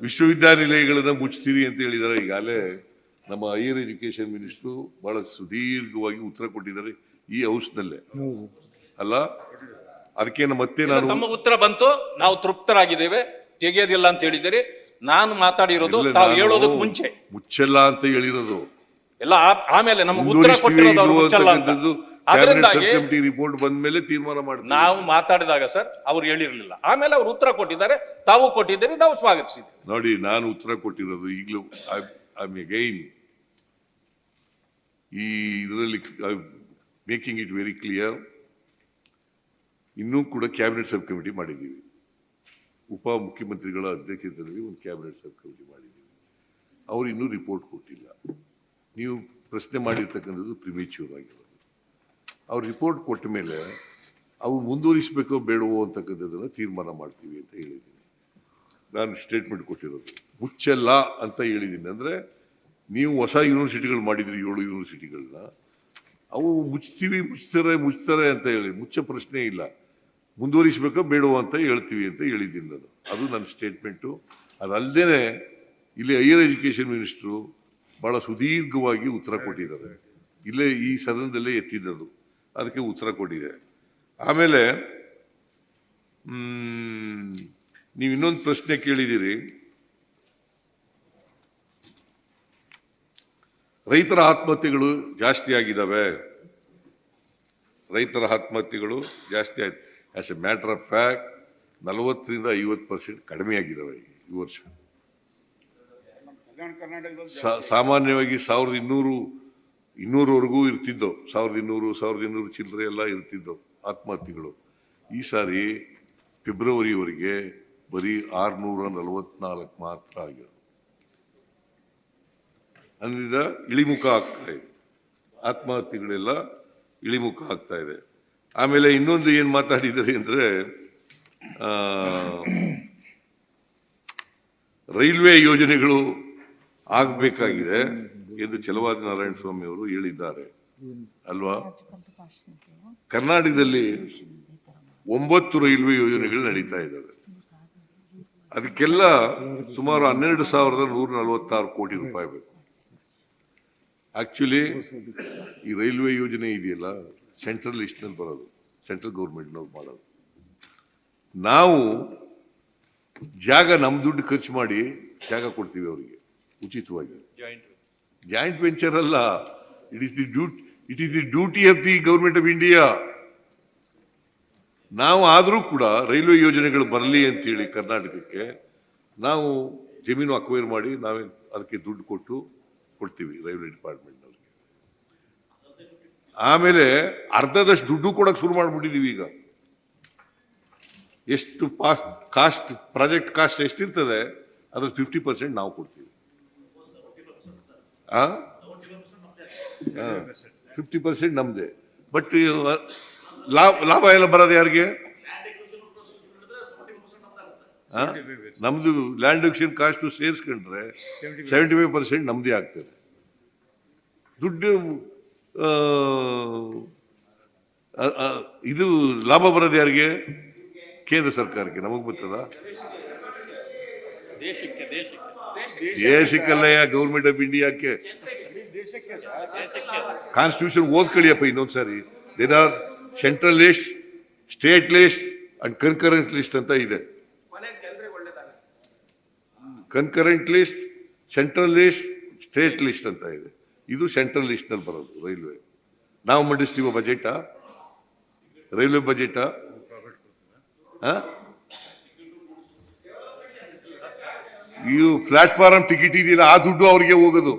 ವಿಶ್ವವಿದ್ಯಾನಿಲಯಗಳನ್ನ ಮುಚ್ತೀರಿ ಅಂತ ಹೇಳಿದ್ದಾರೆ. ಈಗಾಗಲೇ ನಮ್ಮ ಹೈಯರ್ ಎಜುಕೇಶನ್ ಮಿನಿಸ್ಟ್ರು ಬಹಳ ಸುದೀರ್ಘವಾಗಿ ಉತ್ತರ ಕೊಟ್ಟಿದ್ದಾರೆ ಈ ಹೌಸ್ನಲ್ಲೇ ಅಲ್ಲ. ಅದಕ್ಕೆ ಮತ್ತೆ ನಾನು ತಮ್ಮ ಉತ್ತರ ಬಂತು, ನಾವು ತೃಪ್ತರಾಗಿದ್ದೇವೆ, ತೆಗೆಯೋದಿಲ್ಲ ಅಂತ ಹೇಳಿದ್ದೀರಿ. ನಾನು ಮಾತಾಡಿರೋದು ತಾವು ಹೇಳೋದಕ್ಕೆ ಮುಂಚೆ ಮುಚ್ಚಲ್ಲ ಅಂತ ಹೇಳಿರೋದು ಎಲ್ಲ, ಆಮೇಲೆ ನಮ್ಮ ಉತ್ತರ ಕೊಟ್ಟಿರೋದು ಮುಚ್ಚಲ್ಲ ಅಂತ. ಅದರಿಂದಾಗಿ ರಿಪೋರ್ಟ್ ಬಂದ ಮೇಲೆ ತೀರ್ಮಾನ ಮಾಡ್ತೀವಿ. ನಾವು ಮಾತಾಡಿದಾಗ ಸರ್ ಅವ್ರು ಹೇಳಿರ್ಲಿಲ್ಲ, ಆಮೇಲೆ ಅವ್ರು ಉತ್ತರ ಕೊಟ್ಟಿದ್ದಾರೆ, ತಾವು ಕೊಟ್ಟಿದ್ದೀರಿ, ನಾವು ಸ್ವಾಗತಿಸಿದ್ವಿ. ನೋಡಿ, ನಾನು ಉತ್ತರ ಕೊಟ್ಟಿರೋದು ಈಗಲೂ ಅಗೈನ್ ಈ ಇದರಲ್ಲಿ ಮೇಕಿಂಗ್ ಇಟ್ ವೆರಿ ಕ್ಲಿಯರ್. ಇನ್ನೂ ಕೂಡ ಕ್ಯಾಬಿನೆಟ್ ಸಬ್ ಕಮಿಟಿ ಮಾಡಿದ್ದೀವಿ, ಉಪ ಮುಖ್ಯಮಂತ್ರಿಗಳ ಅಧ್ಯಕ್ಷತೆಯಲ್ಲಿ ಒಂದು ಕ್ಯಾಬಿನೆಟ್ ಸಬ್ ಕಮಿಟಿ ಮಾಡಿದ್ದೀವಿ. ಅವರು ಇನ್ನೂ ರಿಪೋರ್ಟ್ ಕೊಟ್ಟಿಲ್ಲ. ನೀವು ಪ್ರಶ್ನೆ ಮಾಡಿರ್ತಕ್ಕಂಥದ್ದು ಪ್ರಿಮೇಚ್ಯೂರ್ ಆಗಿರೋದು. ಅವ್ರು ರಿಪೋರ್ಟ್ ಕೊಟ್ಟ ಮೇಲೆ ಅವ್ರು ಮುಂದುವರಿಸಬೇಕೋ ಬೇಡವೋ ಅಂತಕ್ಕಂಥದ್ದನ್ನು ತೀರ್ಮಾನ ಮಾಡ್ತೀವಿ ಅಂತ ಹೇಳಿದ್ದೀನಿ. ನಾನು ಸ್ಟೇಟ್ಮೆಂಟ್ ಕೊಟ್ಟಿರೋದು ಮುಚ್ಚಲ್ಲ ಅಂತ ಹೇಳಿದ್ದೀನಿ. ಅಂದರೆ ನೀವು ಹೊಸ ಯೂನಿವರ್ಸಿಟಿಗಳು ಮಾಡಿದ್ರಿ, 7 ಯೂನಿವರ್ಸಿಟಿಗಳನ್ನ, ಅವು ಮುಚ್ತಾರೆ ಅಂತ ಹೇಳಿ ಮುಚ್ಚ ಪ್ರಶ್ನೆ ಇಲ್ಲ. ಮುಂದುವರಿಸಬೇಕೋ ಬೇಡವೋ ಅಂತ ಹೇಳ್ತೀವಿ ಅಂತ ಹೇಳಿದ್ದೀನಿ ನಾನು. ಅದು ನನ್ನ ಸ್ಟೇಟ್ಮೆಂಟು. ಅದಲ್ಲದೆ ಇಲ್ಲಿ ಹೈಯರ್ ಎಜುಕೇಷನ್ ಮಿನಿಸ್ಟ್ರು ಭಾಳ ಸುದೀರ್ಘವಾಗಿ ಉತ್ತರ ಕೊಟ್ಟಿದ್ದಾರೆ. ಇಲ್ಲೇ ಈ ಸದನದಲ್ಲೇ ಎತ್ತಿದ್ದದು, ಅದಕ್ಕೆ ಉತ್ತರ ಕೊಟ್ಟಿದೆ. ಆಮೇಲೆ ನೀವು ಇನ್ನೊಂದು ಪ್ರಶ್ನೆ ಕೇಳಿದ್ದೀರಿ, ರೈತರ ಆತ್ಮಹತ್ಯೆಗಳು ಜಾಸ್ತಿ ಆಗಿದ್ದಾವೆ. ರೈತರ ಆತ್ಮಹತ್ಯೆಗಳು ಜಾಸ್ತಿ ಆಯ್ತು. As A matter of fact 40% to 50% ಕಡಿಮೆ ಆಗಿದ್ದಾವೆ ಈ ವರ್ಷ. ಸಾಮಾನ್ಯವಾಗಿ 1200ವರೆಗೂ ಇರ್ತಿದ್ದವು, 1200 ಚಿಲ್ಲರೆ ಎಲ್ಲ ಇರ್ತಿದ್ದವು ಆತ್ಮಹತ್ಯೆಗಳು. ಈ ಸಾರಿ ಫೆಬ್ರವರಿವರೆಗೆ ಬರೀ 644 ಮಾತ್ರ ಆಗಿರೋದು. ಅದರಿಂದ ಇಳಿಮುಖ ಆಗ್ತಾ ಇದೆ, ಆತ್ಮಹತ್ಯೆಗಳೆಲ್ಲ ಇಳಿಮುಖ ಆಗ್ತಾ ಇದೆ. ಆಮೇಲೆ ಇನ್ನೊಂದು ಏನು ಮಾತಾಡಿದ್ದಾರೆ ಅಂದರೆ, ರೈಲ್ವೆ ಯೋಜನೆಗಳು ಆಗಬೇಕಾಗಿದೆ ಎಂದು ಛಲವಾದಿ ನಾರಾಯಣ ಸ್ವಾಮಿ ಅವರು ಹೇಳಿದ್ದಾರೆ ಅಲ್ವಾ. ಕರ್ನಾಟಕದಲ್ಲಿ 9 ರೈಲ್ವೆ ಯೋಜನೆಗಳು ನಡೀತಾ ಇದ್ದಾವೆ. ಅದಕ್ಕೆಲ್ಲ ಸುಮಾರು 12,146 ಕೋಟಿ ರೂಪಾಯಿ ಬೇಕು. ಆಕ್ಚುಲಿ ಈ ರೈಲ್ವೆ ಯೋಜನೆ ಇದೆಯಲ್ಲ, ಸೆಂಟ್ರಲ್ ಲಿಸ್ಟ್ನಲ್ಲಿ ಬರೋದು, ಸೆಂಟ್ರಲ್ ಗೌರ್ಮೆಂಟ್ನವ್ರು ಮಾಡೋದು. ನಾವು ಜಾಗ ನಮ್ಮ ದುಡ್ಡು ಖರ್ಚು ಮಾಡಿ ಜಾಗ ಕೊಡ್ತೀವಿ ಅವರಿಗೆ ಉಚಿತವಾಗಿ. ಜಾಯಿಂಟ್ ವೆಂಚರ್ ಅಲ್ಲ, it is the duty of the government of India. ನಾವು ಆದರೂ ಕೂಡ ರೈಲ್ವೆ ಯೋಜನೆಗಳು ಬರಲಿ ಅಂತೇಳಿ ಕರ್ನಾಟಕಕ್ಕೆ ನಾವು ಜಮೀನು ಅಕ್ವೈರ್ ಮಾಡಿ ನಾವೇ ಅದಕ್ಕೆ ದುಡ್ಡು ಕೊಡ್ತೀವಿ ರೈಲ್ವೆ ಡಿಪಾರ್ಟ್ಮೆಂಟ್ನವ್ರಿಗೆ. ಆಮೇಲೆ ಅರ್ಧದಷ್ಟು ದುಡ್ಡು ಕೊಡಕ್ಕೆ ಶುರು ಮಾಡಿಬಿಟ್ಟಿದ್ದೀವಿ ಈಗ. ಎಷ್ಟು ಕಾಸ್ಟ್, ಪ್ರಾಜೆಕ್ಟ್ ಕಾಸ್ಟ್ ಎಷ್ಟಿರ್ತದೆ ಅದ್ರ 50% ನಾವು ಕೊಡ್ತೀವಿ. 50% ನಮ್ದೇ. ಬಟ್ ಲಾಭ ಎಲ್ಲ ಬರೋದು ಯಾರಿಗೆ? ನಮ್ದು ಲ್ಯಾಂಡ್ ಎಕ್ವಿಸಿಷನ್ ಕಾಸ್ಟ್ ಸೇರಿಸ್ಕೊಂಡ್ರೆ 75% ನಮ್ದೇ ಆಗ್ತದೆ. ದುಡ್ಡು ಇದು ಲಾಭ ಬರೋದು ಯಾರಿಗೆ? ಕೇಂದ್ರ ಸರ್ಕಾರಕ್ಕೆ. ನಮಗ್ ಬರ್ತದ? ದೇಶಕ್ಕಲ್ಲಯ್ಯ, ಗೌರ್ಮೆಂಟ್ ಆಫ್ ಇಂಡಿಯಾಕ್ಕೆ. ಕಾನ್ಸ್ಟಿಟ್ಯೂಷನ್ ಓದ್ಕೊಳ್ಳಿಯಪ್ಪ ಇನ್ನೊಂದ್ಸಾರಿ. There are central list, state list and concurrent list ಅಂತ ಇದೆ. Concurrent list, central list, state list ಅಂತ ಇದೆ. ಇದು ಸೆಂಟ್ರಲ್ ಲಿಸ್ಟ್ ನಲ್ಲಿ ಬರೋದು ರೈಲ್ವೆ. ನಾವು ಮಂಡಿಸ್ತೀವ ಬಜೆಟಾ, ರೈಲ್ವೆ ಬಜೆಟಾ? ಇದು ಪ್ಲಾಟ್ಫಾರ್ಮ್ ಟಿಕೆಟ್ ಇದೆಯಲ್ಲ, ಆ ದುಡ್ಡು ಅವ್ರಿಗೆ ಹೋಗೋದು.